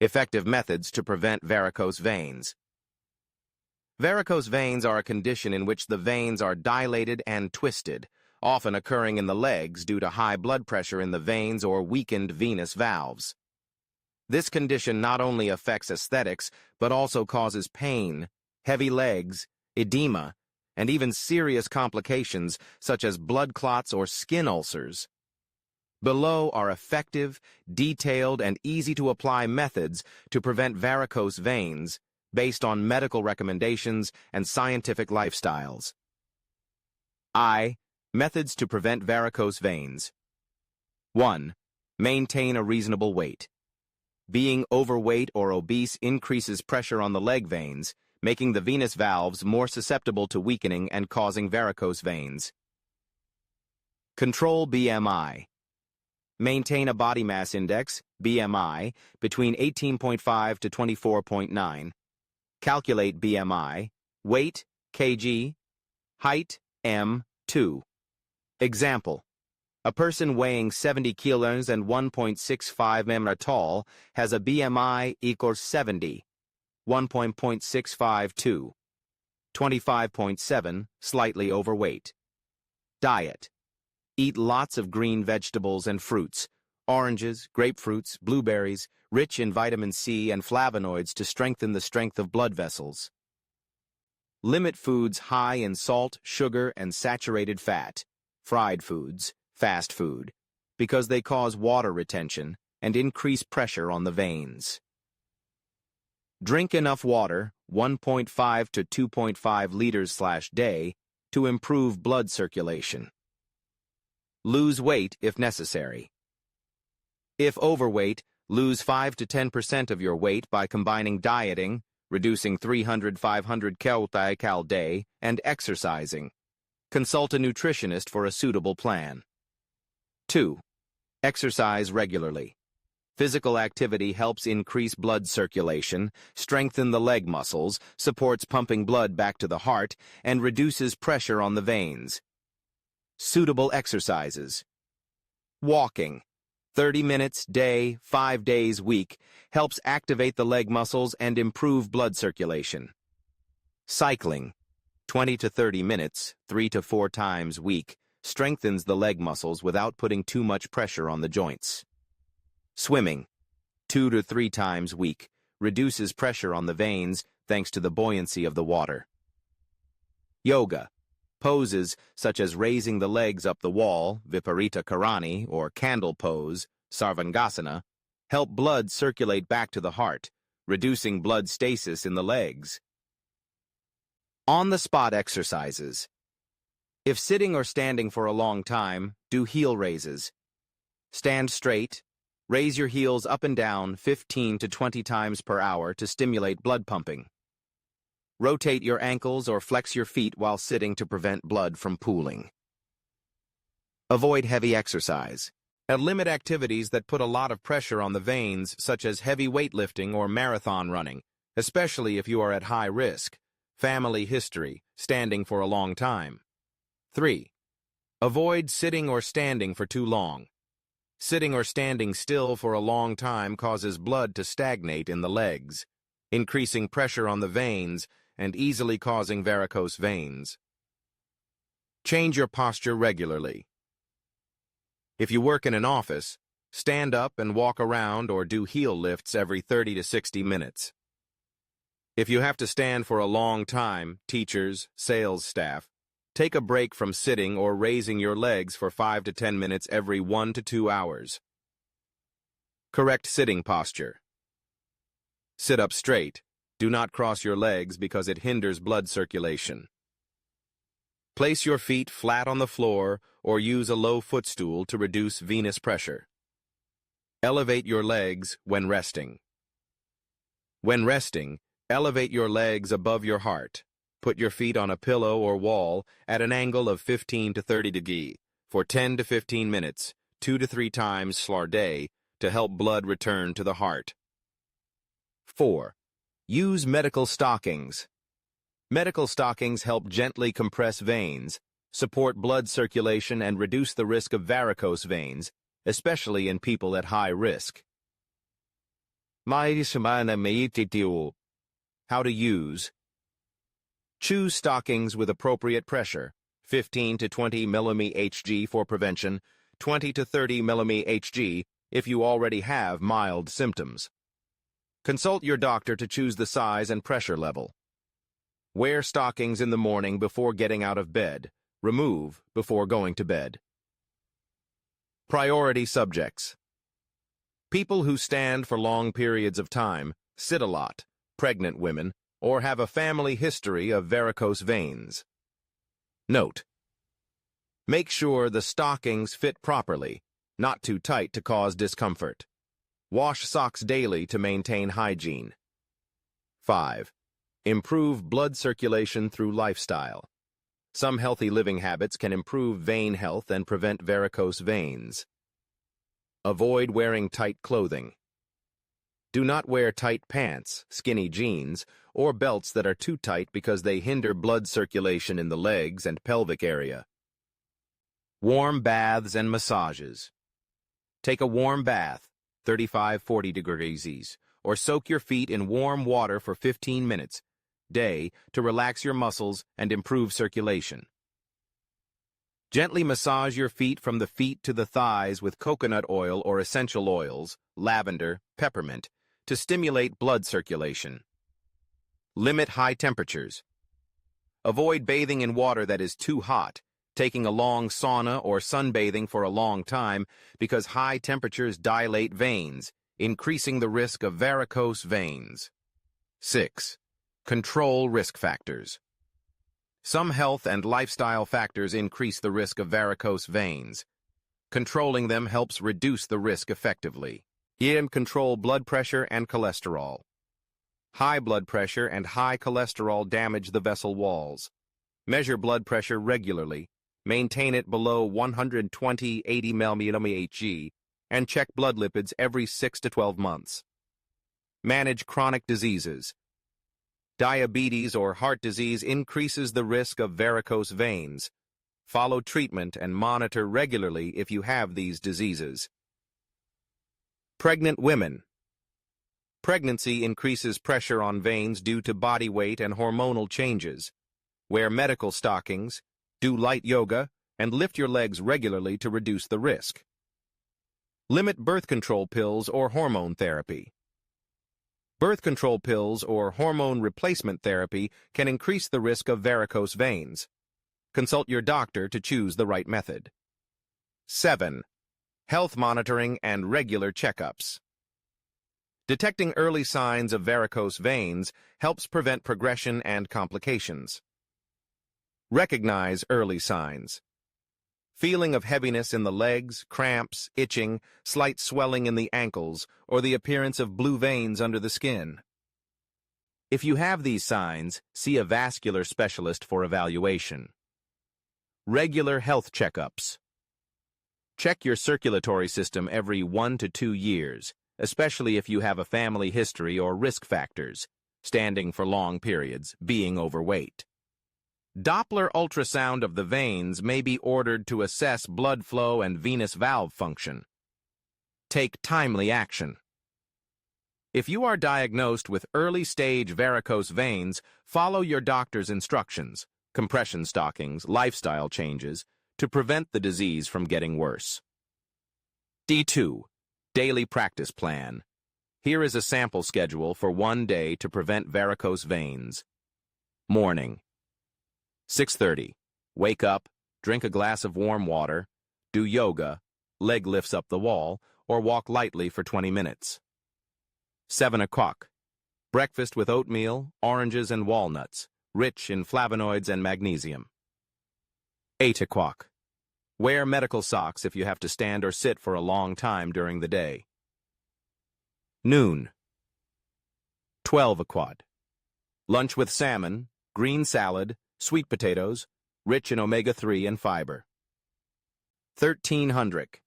Effective methods to prevent varicose veins. Varicose veins are a condition in which the veins are dilated and twisted, often occurring in the legs due to high blood pressure in the veins or weakened venous valves. This condition not only affects aesthetics, but also causes pain, heavy legs, edema, and even serious complications such as blood clots or skin ulcers. Below are effective, detailed, and easy-to-apply methods to prevent varicose veins based on medical recommendations and scientific lifestyles. Methods to prevent varicose veins. 1. Maintain a reasonable weight. Being overweight or obese increases pressure on the leg veins, making the venous valves more susceptible to weakening and causing varicose veins. Control BMI. Maintain a body mass index, BMI, between 18.5 to 24.9. Calculate BMI, weight, kg, height, m2. Example: a person weighing 70 kilos and 1.65 m tall has a BMI equals 70, 1.652, 25.7, slightly overweight. Diet: eat lots of green vegetables and fruits, oranges, grapefruits, blueberries, rich in vitamin C and flavonoids to strengthen the strength of blood vessels. Limit foods high in salt, sugar, and saturated fat, fried foods, fast food, because they cause water retention and increase pressure on the veins. Drink enough water, 1.5 to 2.5 liters/day, to improve blood circulation. Lose weight if necessary. If overweight, lose 5 to 10% of your weight by combining dieting, reducing 300-500 cal day, and exercising. Consult a nutritionist for a suitable plan. 2. Exercise regularly. Physical activity helps increase blood circulation, strengthen the leg muscles, supports pumping blood back to the heart, and reduces pressure on the veins. Suitable exercises. Walking, 30 minutes day, 5 days week, helps activate the leg muscles and improve blood circulation. Cycling, 20 to 30 minutes, 3 to 4 times week, strengthens the leg muscles without putting too much pressure on the joints. Swimming, 2 to 3 times week, reduces pressure on the veins thanks to the buoyancy of the water. Yoga. Poses such as raising the legs up the wall, Viparita Karani, or candle pose, Sarvangasana, help blood circulate back to the heart, reducing blood stasis in the legs. On-the-spot exercises. If sitting or standing for a long time, do heel raises. Stand straight. Raise your heels up and down 15 to 20 times per hour to stimulate blood pumping. Rotate your ankles or flex your feet while sitting to prevent blood from pooling. Avoid heavy exercise. And limit activities that put a lot of pressure on the veins, such as heavy weightlifting or marathon running, especially if you are at high risk. Family history, standing for a long time. 3. Avoid sitting or standing for too long. Sitting or standing still for a long time causes blood to stagnate in the legs, increasing pressure on the veins and easily causing varicose veins. Change your posture regularly. If you work in an office, stand up and walk around or do heel lifts every 30 to 60 minutes. If you have to stand for a long time, teachers, sales staff, take a break from sitting or raising your legs for 5 to 10 minutes every 1 to 2 hours. Correct sitting posture. Sit up straight. Do not cross your legs because it hinders blood circulation. Place your feet flat on the floor or use a low footstool to reduce venous pressure. Elevate your legs when resting. When resting, elevate your legs above your heart. Put your feet on a pillow or wall at an angle of 15 to 30 degrees for 10 to 15 minutes, 2 to 3 times per day, to help blood return to the heart. 4. Use medical stockings. Medical stockings help gently compress veins, support blood circulation, and reduce the risk of varicose veins, especially in people at high risk. How to use. Choose stockings with appropriate pressure, 15 to 20 mmHg for prevention, 20 to 30 mmHg if you already have mild symptoms. Consult your doctor to choose the size and pressure level. Wear stockings in the morning before getting out of bed. Remove before going to bed. Priority subjects. People who stand for long periods of time, sit a lot, pregnant women, or have a family history of varicose veins. Note: make sure the stockings fit properly, not too tight to cause discomfort. Wash socks daily to maintain hygiene. 5. Improve blood circulation through lifestyle. Some healthy living habits can improve vein health and prevent varicose veins. Avoid wearing tight clothing. Do not wear tight pants, skinny jeans, or belts that are too tight because they hinder blood circulation in the legs and pelvic area. Warm baths and massages. Take a warm bath, 35-40 degrees, or soak your feet in warm water for 15 minutes, day, to relax your muscles and improve circulation. Gently massage your feet from the feet to the thighs with coconut oil or essential oils, lavender, peppermint, to stimulate blood circulation. Limit high temperatures. Avoid bathing in water that is too hot, taking a long sauna or sunbathing for a long time because high temperatures dilate veins, increasing the risk of varicose veins. 6. Control risk factors. Some health and lifestyle factors increase the risk of varicose veins. Controlling them helps reduce the risk effectively. Control blood pressure and cholesterol. High blood pressure and high cholesterol damage the vessel walls. Measure blood pressure regularly, maintain it below 120/80 mmHg, and check blood lipids every 6 to 12 months. Manage chronic diseases. Diabetes or heart disease increases the risk of varicose veins. Follow treatment and monitor regularly if you have these diseases. Pregnant women. Pregnancy increases pressure on veins due to body weight and hormonal changes. Wear medical stockings, do light yoga, and lift your legs regularly to reduce the risk. Limit birth control pills or hormone therapy. Birth control pills or hormone replacement therapy can increase the risk of varicose veins. Consult your doctor to choose the right method. 7. Health monitoring and regular checkups. Detecting early signs of varicose veins helps prevent progression and complications. Recognize early signs. Feeling of heaviness in the legs, cramps, itching, slight swelling in the ankles, or the appearance of blue veins under the skin. If you have these signs, see a vascular specialist for evaluation. Regular health checkups. Check your circulatory system every 1 to 2 years, especially if you have a family history or risk factors, standing for long periods, being overweight. Doppler ultrasound of the veins may be ordered to assess blood flow and venous valve function. Take timely action. If you are diagnosed with early-stage varicose veins, follow your doctor's instructions, compression stockings, lifestyle changes, to prevent the disease from getting worse. D2. Daily practice plan. Here is a sample schedule for 1 day to prevent varicose veins. Morning. 6:30. Wake up, drink a glass of warm water, do yoga, leg lifts up the wall, or walk lightly for 20 minutes. 7 o'clock. Breakfast with oatmeal, oranges, and walnuts, rich in flavonoids and magnesium. 8 o'clock. Wear medical socks if you have to stand or sit for a long time during the day. Noon. 12 o'clock. Lunch with salmon, green salad, sweet potatoes, rich in omega-3 and fiber. 1300.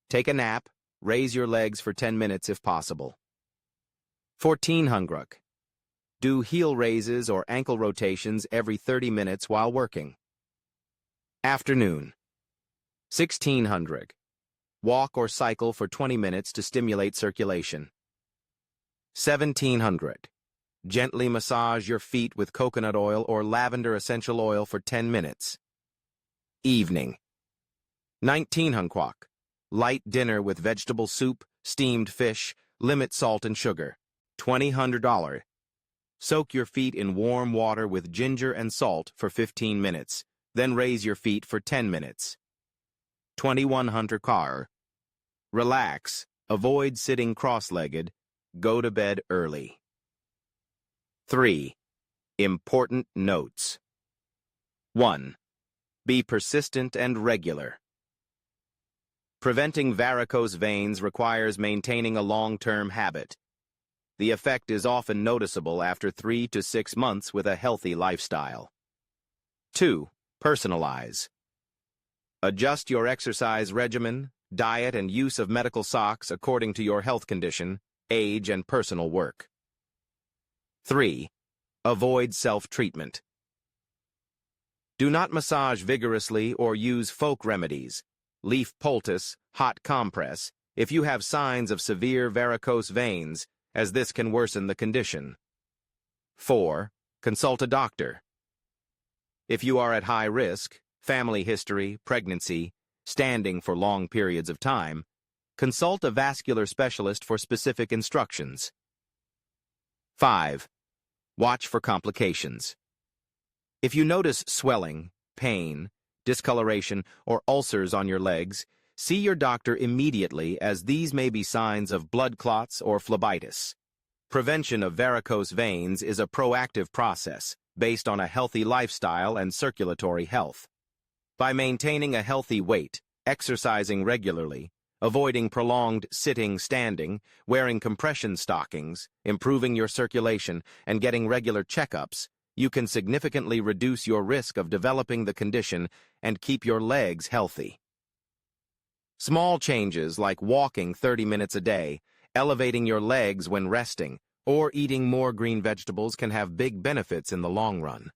Take a nap, raise your legs for 10 minutes if possible. 1400. Do heel raises or ankle rotations every 30 minutes while working. Afternoon. 1600. Walk or cycle for 20 minutes to stimulate circulation. 1700. Gently massage your feet with coconut oil or lavender essential oil for 10 minutes. Evening. 1900. Light dinner with vegetable soup, steamed fish, limit salt and sugar. $20. Soak your feet in warm water with ginger and salt for 15 minutes, then raise your feet for 10 minutes. 2100. Relax, avoid sitting cross-legged, go to bed early. 3. Important notes. 1. Be persistent and regular. Preventing varicose veins requires maintaining a long-term habit. The effect is often noticeable after 3 to 6 months with a healthy lifestyle. 2. Personalize. Adjust your exercise regimen, diet, and use of medical socks according to your health condition, age, and personal work. 3. Avoid self-treatment. Do not massage vigorously or use folk remedies, leaf poultice, hot compress, if you have signs of severe varicose veins, as this can worsen the condition. 4. Consult a doctor. If you are at high risk, family history, pregnancy, standing for long periods of time, consult a vascular specialist for specific instructions. 5. Watch for complications. If you notice swelling, pain, discoloration, or ulcers on your legs, see your doctor immediately, as these may be signs of blood clots or phlebitis. Prevention of varicose veins is a proactive process based on a healthy lifestyle and circulatory health. By maintaining a healthy weight, exercising regularly, avoiding prolonged sitting, standing, wearing compression stockings, improving your circulation, and getting regular checkups, you can significantly reduce your risk of developing the condition and keep your legs healthy. Small changes like walking 30 minutes a day, elevating your legs when resting, or eating more green vegetables can have big benefits in the long run.